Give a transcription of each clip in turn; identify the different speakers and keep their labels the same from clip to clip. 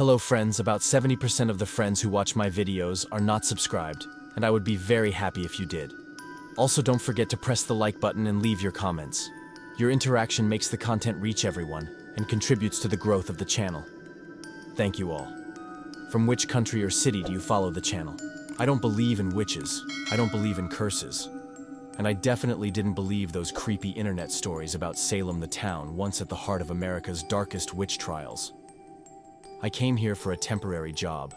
Speaker 1: Hello friends, about 70% of the friends who watch my videos are not subscribed, and I would be very happy if you did. Also, don't forget to press the like button and leave your comments. Your interaction makes the content reach everyone and contributes to the growth of the channel. Thank you all. From which country or city do you follow the channel? I don't believe in witches, I don't believe in curses. And I definitely didn't believe those creepy internet stories about Salem the town, once at the heart of America's darkest witch trials. I came here for a temporary job,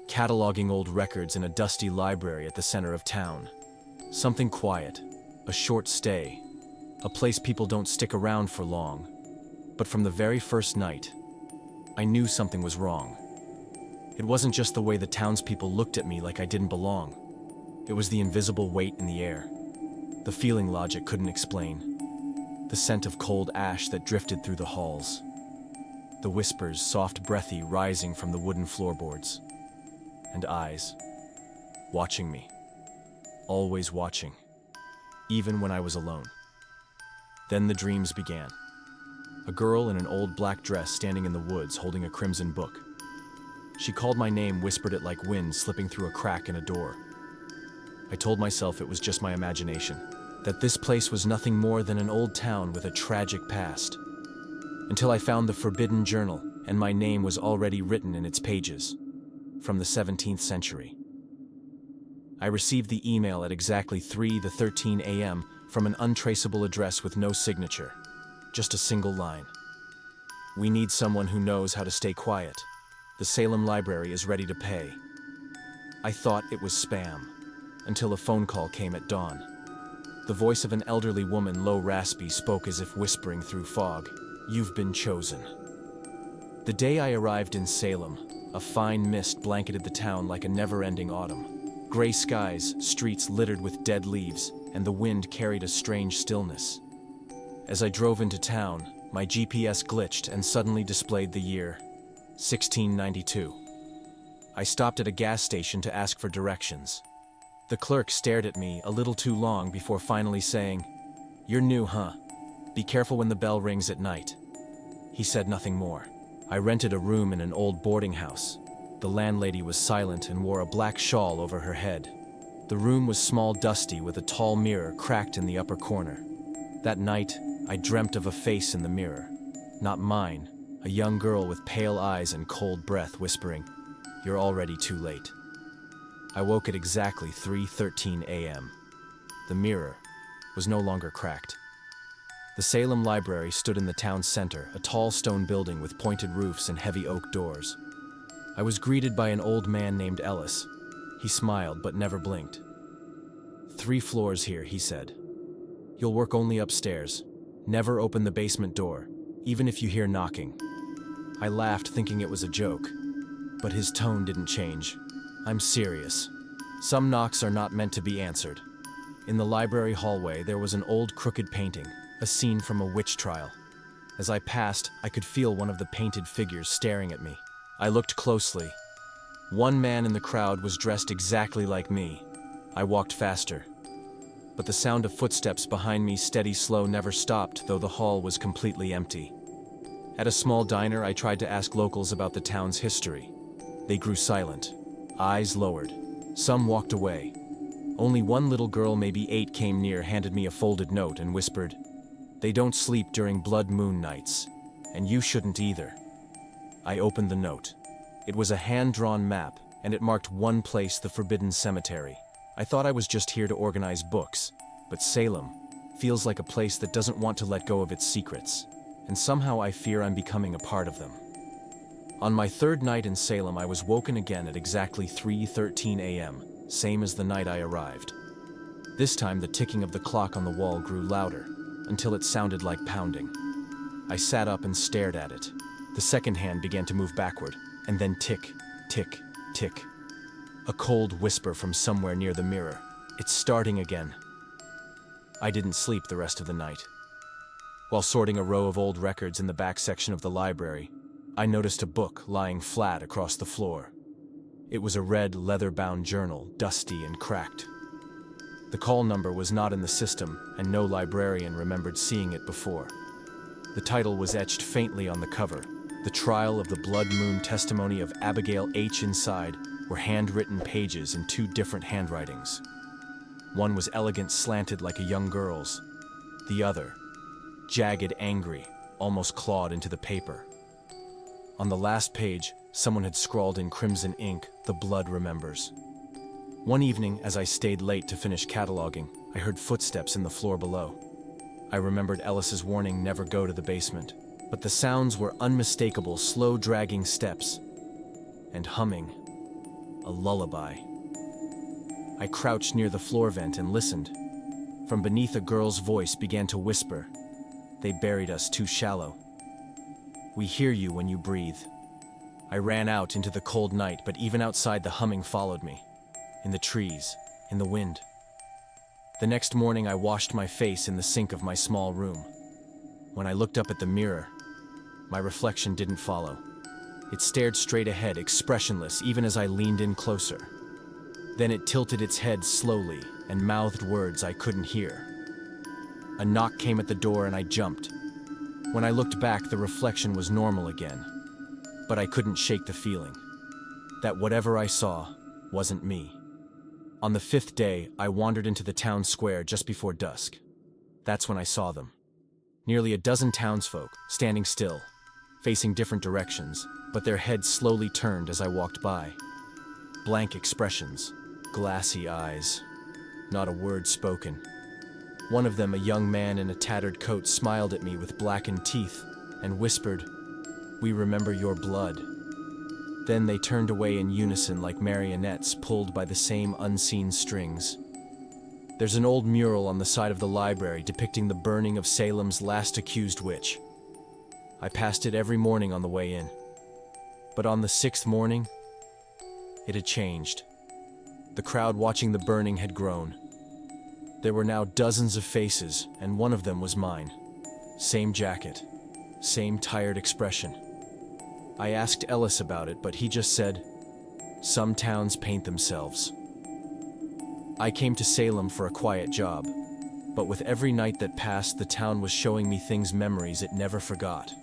Speaker 1: cataloging old records in a dusty library at the center of town. Something quiet, a short stay, a place people don't stick around for long. But from the very first night, I knew something was wrong. It wasn't just the way the townspeople looked at me like I didn't belong. It was the invisible weight in the air, the feeling logic couldn't explain, the scent of cold ash that drifted through the halls, the whispers, soft breathy, rising from the wooden floorboards, and eyes, watching me, always watching, even when I was alone. Then the dreams began. A girl in an old black dress standing in the woods holding a crimson book. She called my name, whispered it like wind slipping through a crack in a door. I told myself it was just my imagination, that this place was nothing more than an old town with a tragic past. Until I found the forbidden journal, and my name was already written in its pages, from the 17th century. I received the email at exactly 3:13 a.m. from an untraceable address with no signature, just a single line. We need someone who knows how to stay quiet. The Salem Library is ready to pay. I thought it was spam, until a phone call came at dawn. The voice of an elderly woman, low, raspy, spoke as if whispering through fog. You've been chosen. The day I arrived in Salem, a fine mist blanketed the town like a never-ending autumn. Gray skies, streets littered with dead leaves, and the wind carried a strange stillness. As I drove into town, my GPS glitched and suddenly displayed the year 1692. I stopped at a gas station to ask for directions. The clerk stared at me a little too long before finally saying, "You're new, huh? Be careful when the bell rings at night." He said nothing more. I rented a room in an old boarding house. The landlady was silent and wore a black shawl over her head. The room was small, dusty, with a tall mirror cracked in the upper corner. That night, I dreamt of a face in the mirror. Not mine, a young girl with pale eyes and cold breath whispering, "You're already too late." I woke at exactly 3:13 a.m. The mirror was no longer cracked. The Salem Library stood in the town center, a tall stone building with pointed roofs and heavy oak doors. I was greeted by an old man named Ellis. He smiled but never blinked. 3 floors here, he said. You'll work only upstairs. Never open the basement door, even if you hear knocking. I laughed, thinking it was a joke, but his tone didn't change. I'm serious. Some knocks are not meant to be answered. In the library hallway, there was an old crooked painting, a scene from a witch trial. As I passed, I could feel one of the painted figures staring at me. I looked closely. One man in the crowd was dressed exactly like me. I walked faster. But the sound of footsteps behind me, steady, slow, never stopped, though the hall was completely empty. At a small diner, I tried to ask locals about the town's history. They grew silent, eyes lowered. Some walked away. Only one little girl, maybe 8, came near, handed me a folded note and whispered, "They don't sleep during blood moon nights, and you shouldn't either." I opened the note. It was a hand-drawn map, and it marked one place, the Forbidden Cemetery. I thought I was just here to organize books, but Salem feels like a place that doesn't want to let go of its secrets, and somehow I fear I'm becoming a part of them. On my 3rd night in Salem, I was woken again at exactly 3:13 a.m., same as the night I arrived. This time, the ticking of the clock on the wall grew louder, until it sounded like pounding. I sat up and stared at it. The second hand began to move backward, and then tick, tick, tick. A cold whisper from somewhere near the mirror. It's starting again. I didn't sleep the rest of the night. While sorting a row of old records in the back section of the library, I noticed a book lying flat across the floor. It was a red, leather-bound journal, dusty and cracked. The call number was not in the system, and no librarian remembered seeing it before. The title was etched faintly on the cover, The trial of the blood moon testimony of Abigail H. Inside were handwritten pages in two different handwritings. One was elegant, slanted like a young girl's. The other, jagged, angry, almost clawed into the paper. On the last page, someone had scrawled in crimson ink, "The blood remembers." One evening, as I stayed late to finish cataloging, I heard footsteps in the floor below. I remembered Ellis's warning, never go to the basement. But the sounds were unmistakable, slow dragging steps, and humming, a lullaby. I crouched near the floor vent and listened. From beneath, a girl's voice began to whisper, "They buried us too shallow. We hear you when you breathe." I ran out into the cold night, but even outside the humming followed me. In the trees, in the wind. The next morning I washed my face in the sink of my small room. When I looked up at the mirror, my reflection didn't follow. It stared straight ahead, expressionless, even as I leaned in closer. Then it tilted its head slowly and mouthed words I couldn't hear. A knock came at the door and I jumped. When I looked back, the reflection was normal again. But I couldn't shake the feeling that whatever I saw wasn't me. On the 5th day, I wandered into the town square just before dusk. That's when I saw them. Nearly a dozen townsfolk, standing still, facing different directions, but their heads slowly turned as I walked by. Blank expressions, glassy eyes, not a word spoken. One of them, a young man in a tattered coat, smiled at me with blackened teeth and whispered, "We remember your blood." Then they turned away in unison like marionettes pulled by the same unseen strings. There's an old mural on the side of the library depicting the burning of Salem's last accused witch. I passed it every morning on the way in. But on the 6th morning, it had changed. The crowd watching the burning had grown. There were now dozens of faces, and one of them was mine. Same jacket, same tired expression. I asked Ellis about it, but he just said, "Some towns paint themselves." I came to Salem for a quiet job, but with every night that passed, the town was showing me things, memories it never forgot.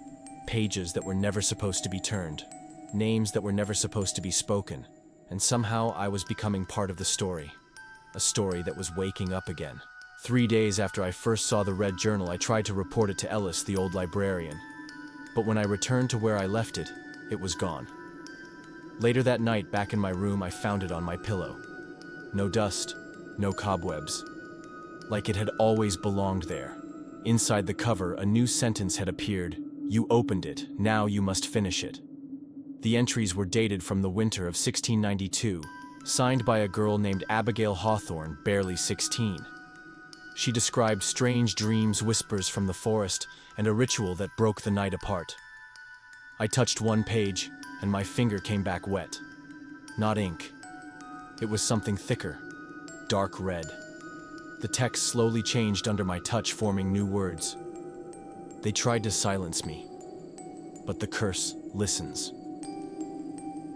Speaker 1: Pages that were never supposed to be turned, names that were never supposed to be spoken, and somehow I was becoming part of the story. A story that was waking up again. 3 days after I first saw the red journal, I tried to report it to Ellis, the old librarian. But when I returned to where I left it, it was gone. Later that night, back in my room, I found it on my pillow. No dust, no cobwebs. Like it had always belonged there. Inside the cover, a new sentence had appeared. "You opened it, now you must finish it." The entries were dated from the winter of 1692, signed by a girl named Abigail Hawthorne, barely 16. She described strange dreams, whispers from the forest, and a ritual that broke the night apart. I touched one page, and my finger came back wet. Not ink. It was something thicker, dark red. The text slowly changed under my touch, forming new words. They tried to silence me, but the curse listens.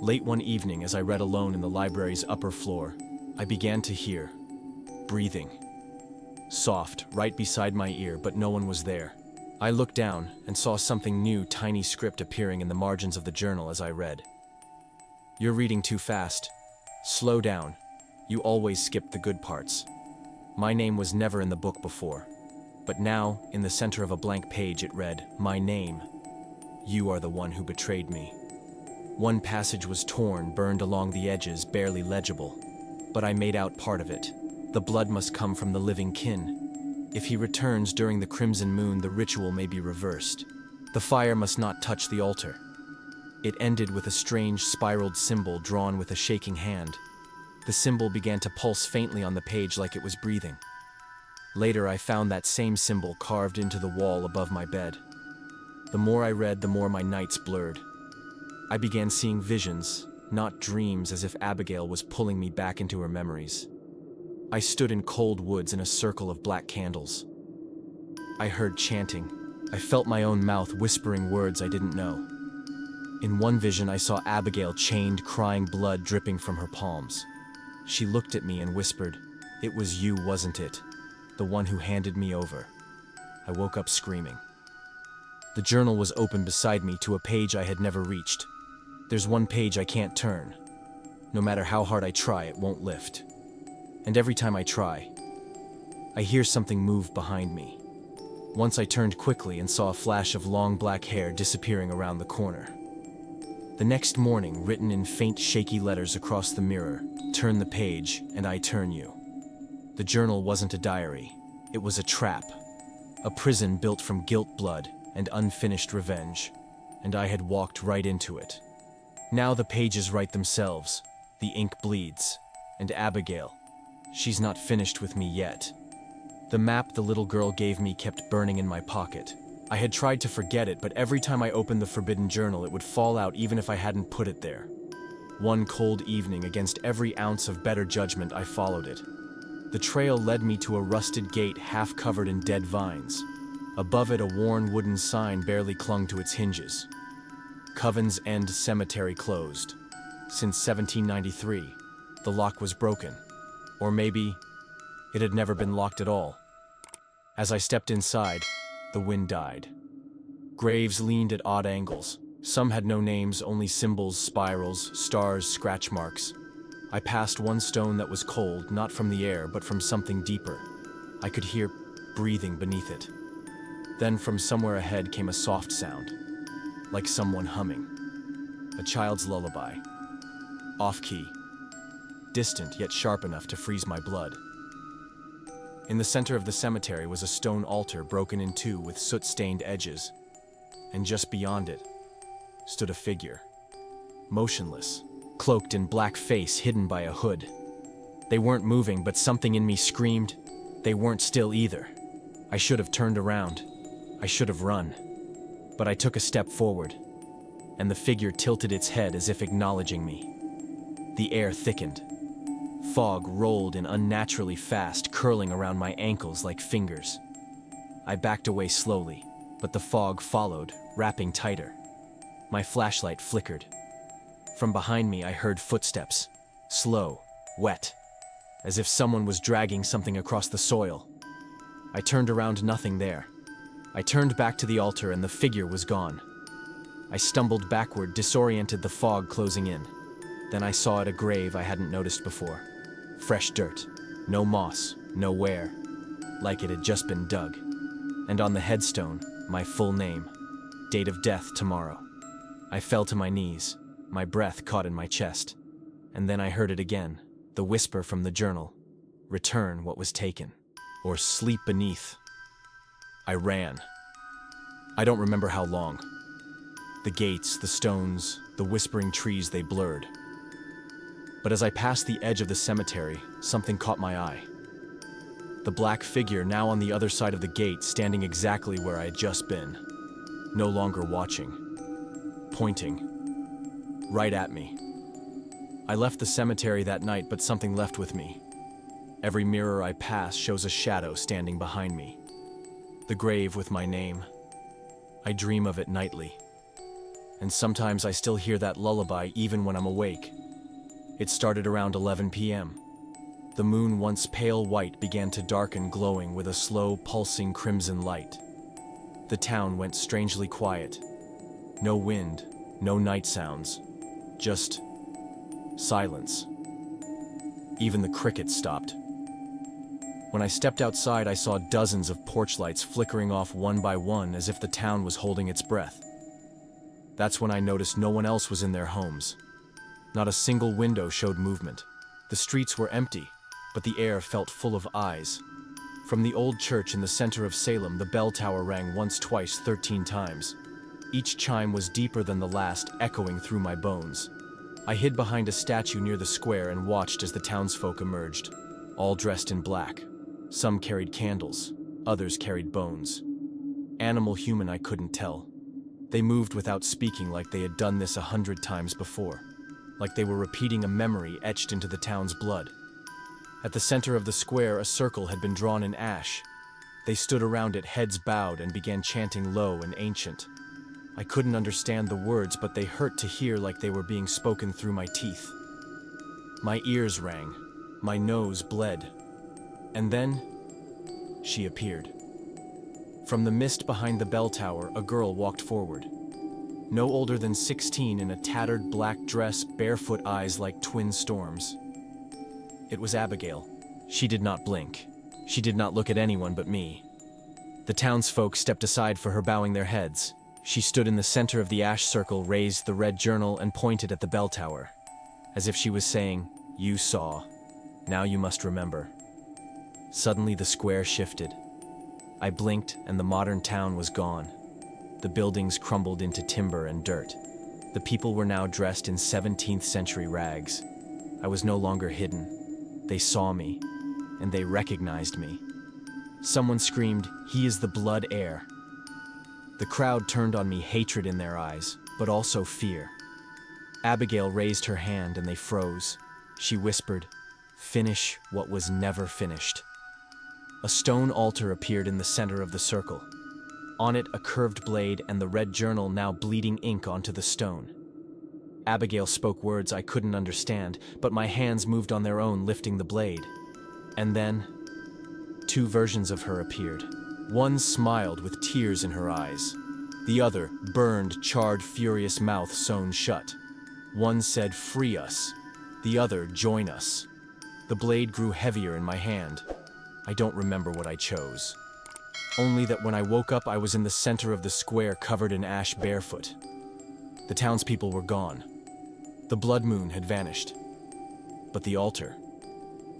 Speaker 1: Late one evening, as I read alone in the library's upper floor, I began to hear breathing. Soft, right beside my ear, but no one was there. I looked down and saw something new, tiny script appearing in the margins of the journal as I read. "You're reading too fast. Slow down. You always skip the good parts." My name was never in the book before, but now, in the center of a blank page, it read, "My name. You are the one who betrayed me." One passage was torn, burned along the edges, barely legible, but I made out part of it. The blood must come from the living kin. If he returns during the crimson moon, the ritual may be reversed. The fire must not touch the altar. It ended with a strange spiraled symbol drawn with a shaking hand. The symbol began to pulse faintly on the page like it was breathing. Later, I found that same symbol carved into the wall above my bed. The more I read, the more my nights blurred. I began seeing visions, not dreams, as if Abigail was pulling me back into her memories. I stood in cold woods in a circle of black candles. I heard chanting. I felt my own mouth whispering words I didn't know. In one vision, I saw Abigail chained, crying, blood dripping from her palms. She looked at me and whispered, "It was you, wasn't it? The one who handed me over." I woke up screaming. The journal was open beside me to a page I had never reached. There's one page I can't turn. No matter how hard I try, it won't lift. And every time I try, I hear something move behind me. Once I turned quickly and saw a flash of long black hair disappearing around the corner. The next morning, written in faint, shaky letters across the mirror, "Turn the page, and I turn you." The journal wasn't a diary. It was a trap. A prison built from guilt, blood, and unfinished revenge. And I had walked right into it. Now the pages write themselves. The ink bleeds. And Abigail, she's not finished with me yet. The map the little girl gave me kept burning in my pocket. I had tried to forget it, but every time I opened the forbidden journal, it would fall out even if I hadn't put it there. One cold evening, against every ounce of better judgment, I followed it. The trail led me to a rusted gate half covered in dead vines. Above it, a worn wooden sign barely clung to its hinges. Coven's End Cemetery closed. Since 1793, the lock was broken. Or maybe it had never been locked at all. As I stepped inside, the wind died. Graves leaned at odd angles. Some had no names, only symbols, spirals, stars, scratch marks. I passed one stone that was cold, not from the air, but from something deeper. I could hear breathing beneath it. Then from somewhere ahead came a soft sound, like someone humming. A child's lullaby. Off-key. Distant, yet sharp enough to freeze my blood. In the center of the cemetery was a stone altar broken in two with soot-stained edges. And just beyond it stood a figure. Motionless, cloaked in black face hidden by a hood. They weren't moving, but something in me screamed. They weren't still either. I should have turned around. I should have run. But I took a step forward, and the figure tilted its head as if acknowledging me. The air thickened. Fog rolled in unnaturally fast, curling around my ankles like fingers. I backed away slowly, but the fog followed, wrapping tighter. My flashlight flickered. From behind me, I heard footsteps. Slow, wet, as if someone was dragging something across the soil. I turned around, nothing there. I turned back to the altar and the figure was gone. I stumbled backward, disoriented, the fog closing in. Then I saw at a grave I hadn't noticed before. Fresh dirt, no moss, no wear, like it had just been dug. And on the headstone, my full name, date of death tomorrow. I fell to my knees, my breath caught in my chest. And then I heard it again, the whisper from the journal. Return what was taken, or sleep beneath. I ran. I don't remember how long. The gates, the stones, the whispering trees, they blurred. But as I passed the edge of the cemetery, something caught my eye. The black figure now on the other side of the gate, standing exactly where I had just been. No longer watching. Pointing. Right at me. I left the cemetery that night, but something left with me. Every mirror I pass shows a shadow standing behind me. The grave with my name. I dream of it nightly. And sometimes I still hear that lullaby even when I'm awake. It started around 11 p.m. The moon, once pale white, began to darken, glowing with a slow, pulsing crimson light. The town went strangely quiet. No wind, no night sounds, just silence. Even the crickets stopped. When I stepped outside, I saw dozens of porch lights flickering off one by one as if the town was holding its breath. That's when I noticed no one else was in their homes. Not a single window showed movement. The streets were empty, but the air felt full of eyes. From the old church in the center of Salem, the bell tower rang once, twice, 13 times. Each chime was deeper than the last, echoing through my bones. I hid behind a statue near the square and watched as the townsfolk emerged, all dressed in black. Some carried candles, others carried bones. Animal, human, I couldn't tell. They moved without speaking, like they had done this 100 times before. Like they were repeating a memory etched into the town's blood. At the center of the square, a circle had been drawn in ash. They stood around it, heads bowed, and began chanting low and ancient. I couldn't understand the words, but they hurt to hear, like they were being spoken through my teeth. My ears rang. My nose bled. And then, she appeared. From the mist behind the bell tower, a girl walked forward. No older than 16, in a tattered black dress, barefoot eyes like twin storms. It was Abigail. She did not blink. She did not look at anyone but me. The townsfolk stepped aside for her, bowing their heads. She stood in the center of the ash circle, raised the red journal, and pointed at the bell tower, as if she was saying, "You saw. Now you must remember." Suddenly the square shifted. I blinked and the modern town was gone. The buildings crumbled into timber and dirt. The people were now dressed in 17th century rags. I was no longer hidden. They saw me, and they recognized me. Someone screamed, "He is the blood heir." The crowd turned on me, hatred in their eyes, but also fear. Abigail raised her hand and they froze. She whispered, "Finish what was never finished." A stone altar appeared in the center of the circle. On it, a curved blade and the red journal, now bleeding ink onto the stone. Abigail spoke words I couldn't understand, but my hands moved on their own, lifting the blade. And then, two versions of her appeared. One smiled with tears in her eyes. The other, burned, charred, furious mouth sewn shut. One said, "Free us." The other, "Join us." The blade grew heavier in my hand. I don't remember what I chose. Only that when I woke up, I was in the center of the square, covered in ash, barefoot. The townspeople were gone. The blood moon had vanished. But the altar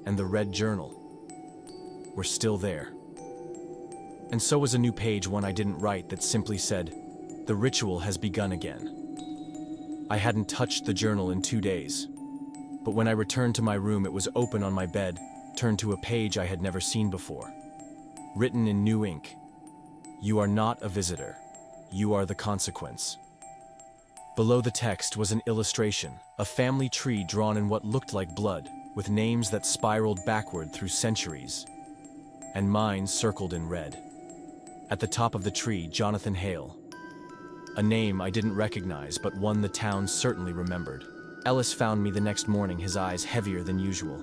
Speaker 1: and the red journal were still there. And so was a new page, one I didn't write, that simply said, "The ritual has begun again." I hadn't touched the journal in 2 days. But when I returned to my room, it was open on my bed, turned to a page I had never seen before. Written in new ink, "You are not a visitor. You are the consequence." Below the text was an illustration, a family tree drawn in what looked like blood, with names that spiraled backward through centuries, and mine circled in red. At the top of the tree, Jonathan Hale. A name I didn't recognize, but one the town certainly remembered. Ellis found me the next morning, his eyes heavier than usual.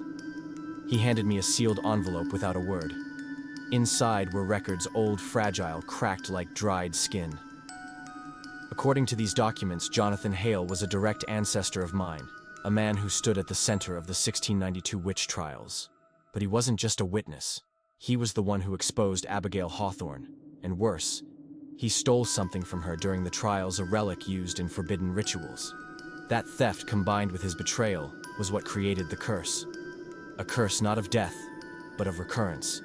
Speaker 1: He handed me a sealed envelope without a word. Inside were records, old, fragile, cracked like dried skin. According to these documents, Jonathan Hale was a direct ancestor of mine, a man who stood at the center of the 1692 witch trials. But he wasn't just a witness. He was the one who exposed Abigail Hawthorne, and worse, he stole something from her during the trials, a relic used in forbidden rituals. That theft, combined with his betrayal, was what created the curse. A curse not of death, but of recurrence.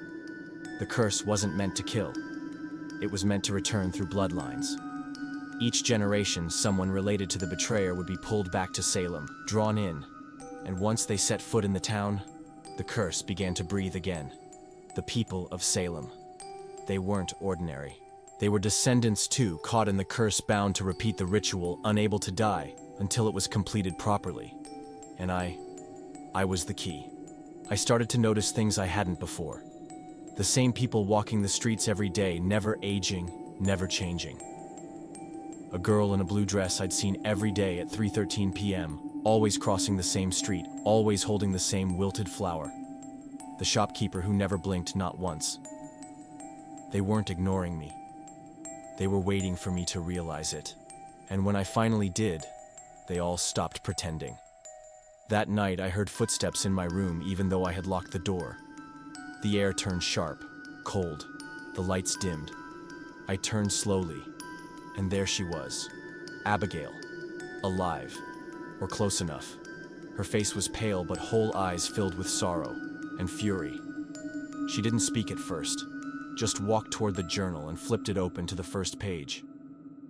Speaker 1: The curse wasn't meant to kill. It was meant to return through bloodlines. Each generation, someone related to the betrayer would be pulled back to Salem, drawn in, and once they set foot in the town, the curse began to breathe again. The people of Salem. They weren't ordinary. They were descendants too, caught in the curse, bound to repeat the ritual, unable to die until it was completed properly. And I was the key. I started to notice things I hadn't before. The same people walking the streets every day, never aging, never changing. A girl in a blue dress I'd seen every day at 3:13 p.m., always crossing the same street, always holding the same wilted flower. The shopkeeper who never blinked, not once. They weren't ignoring me. They were waiting for me to realize it. And when I finally did, they all stopped pretending. That night, I heard footsteps in my room, even though I had locked the door. The air turned sharp, cold. The lights dimmed. I turned slowly, and there she was, Abigail, alive, or close enough. Her face was pale, but whole eyes filled with sorrow and fury. She didn't speak at first, just walked toward the journal and flipped it open to the first page.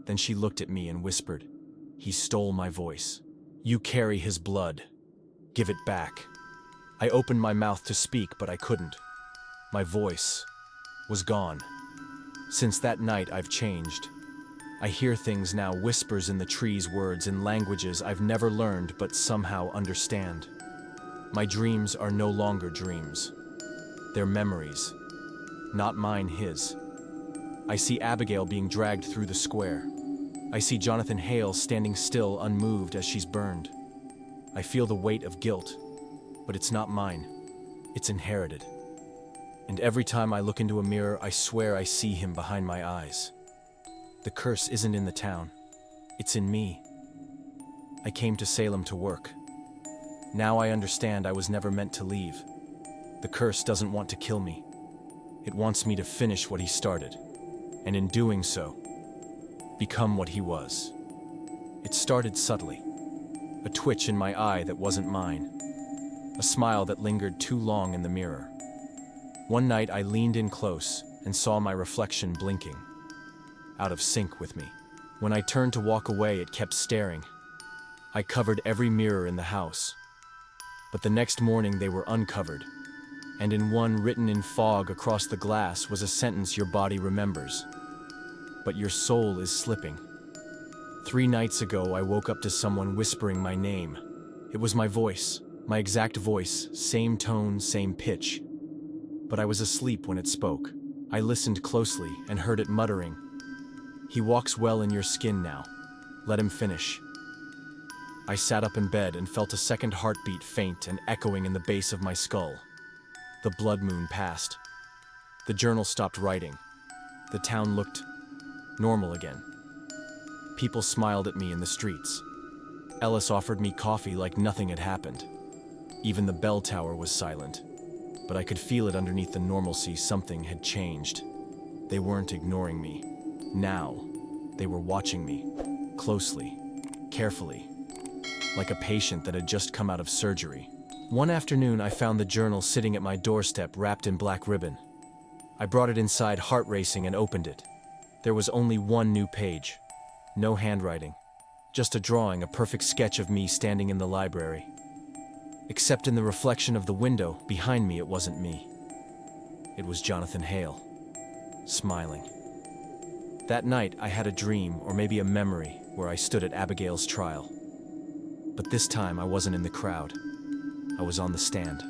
Speaker 1: Then she looked at me and whispered, "He stole my voice. You carry his blood. Give it back." I opened my mouth to speak, but I couldn't. My voice was gone. Since that night, I've changed. I hear things now, whispers in the trees, words in languages I've never learned but somehow understand. My dreams are no longer dreams. They're memories. Not mine, his. I see Abigail being dragged through the square. I see Jonathan Hale standing still, unmoved as she's burned. I feel the weight of guilt, but it's not mine. It's inherited. And every time I look into a mirror, I swear I see him behind my eyes. The curse isn't in the town. It's in me. I came to Salem to work. Now I understand I was never meant to leave. The curse doesn't want to kill me. It wants me to finish what he started, and in doing so, become what he was. It started subtly. A twitch in my eye that wasn't mine. A smile that lingered too long in the mirror. One night I leaned in close and saw my reflection blinking, out of sync with me. When I turned to walk away, it kept staring. I covered every mirror in the house. But the next morning they were uncovered, and in one written in fog across the glass was a sentence your body remembers. But your soul is slipping. 3 nights ago I woke up to someone whispering my name. It was my voice, my exact voice, same tone, same pitch. But I was asleep when it spoke. I listened closely and heard it muttering, "He walks well in your skin now. Let him finish." I sat up in bed and felt a second heartbeat faint and echoing in the base of my skull. The blood moon passed. The journal stopped writing. The town looked normal again. People smiled at me in the streets. Ellis offered me coffee like nothing had happened. Even the bell tower was silent. But I could feel it underneath the normalcy. Something had changed. They weren't ignoring me. Now, they were watching me, closely, carefully, like a patient that had just come out of surgery. One afternoon, I found the journal sitting at my doorstep wrapped in black ribbon. I brought it inside, heart racing, and opened it. There was only one new page. No handwriting. Just a drawing, a perfect sketch of me standing in the library. Except in the reflection of the window, behind me, it wasn't me. It was Jonathan Hale, smiling. That night, I had a dream, or maybe a memory, where I stood at Abigail's trial. But this time, I wasn't in the crowd. I was on the stand.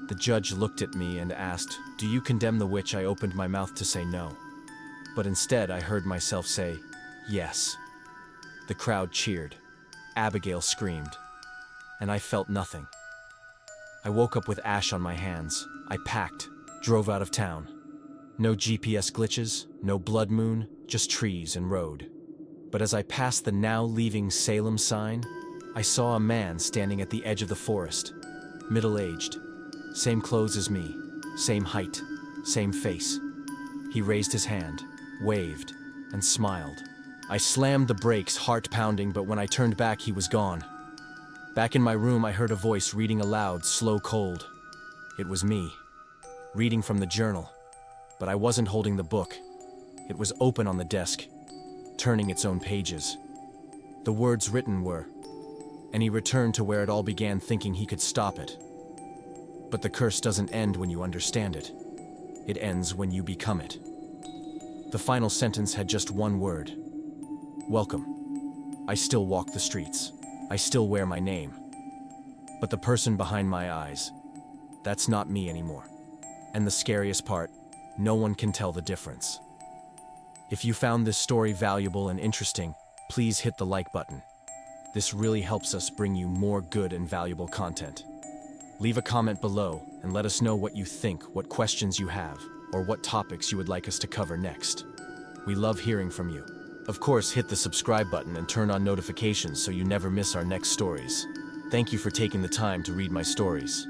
Speaker 1: The judge looked at me and asked, "Do you condemn the witch?" I opened my mouth to say no. But instead, I heard myself say, "Yes." The crowd cheered. Abigail screamed. And I felt nothing. I woke up with ash on my hands. I packed, drove out of town. No GPS glitches, no blood moon, just trees and road. But as I passed the "Now Leaving Salem" sign, I saw a man standing at the edge of the forest, middle-aged, same clothes as me, same height, same face. He raised his hand, waved, and smiled. I slammed the brakes, heart pounding, but when I turned back, he was gone. Back in my room, I heard a voice reading aloud, slow, cold. It was me, reading from the journal. But I wasn't holding the book. It was open on the desk, turning its own pages. The words written were, "And he returned to where it all began, thinking he could stop it. But the curse doesn't end when you understand it. It ends when you become it." The final sentence had just one word. Welcome. I still walk the streets. I still wear my name. But the person behind my eyes, that's not me anymore. And the scariest part, no one can tell the difference. If you found this story valuable and interesting, please hit the like button. This really helps us bring you more good and valuable content. Leave a comment below and let us know what you think, what questions you have, or what topics you would like us to cover next. We love hearing from you. Of course, hit the subscribe button and turn on notifications so you never miss our next stories. Thank you for taking the time to read my stories.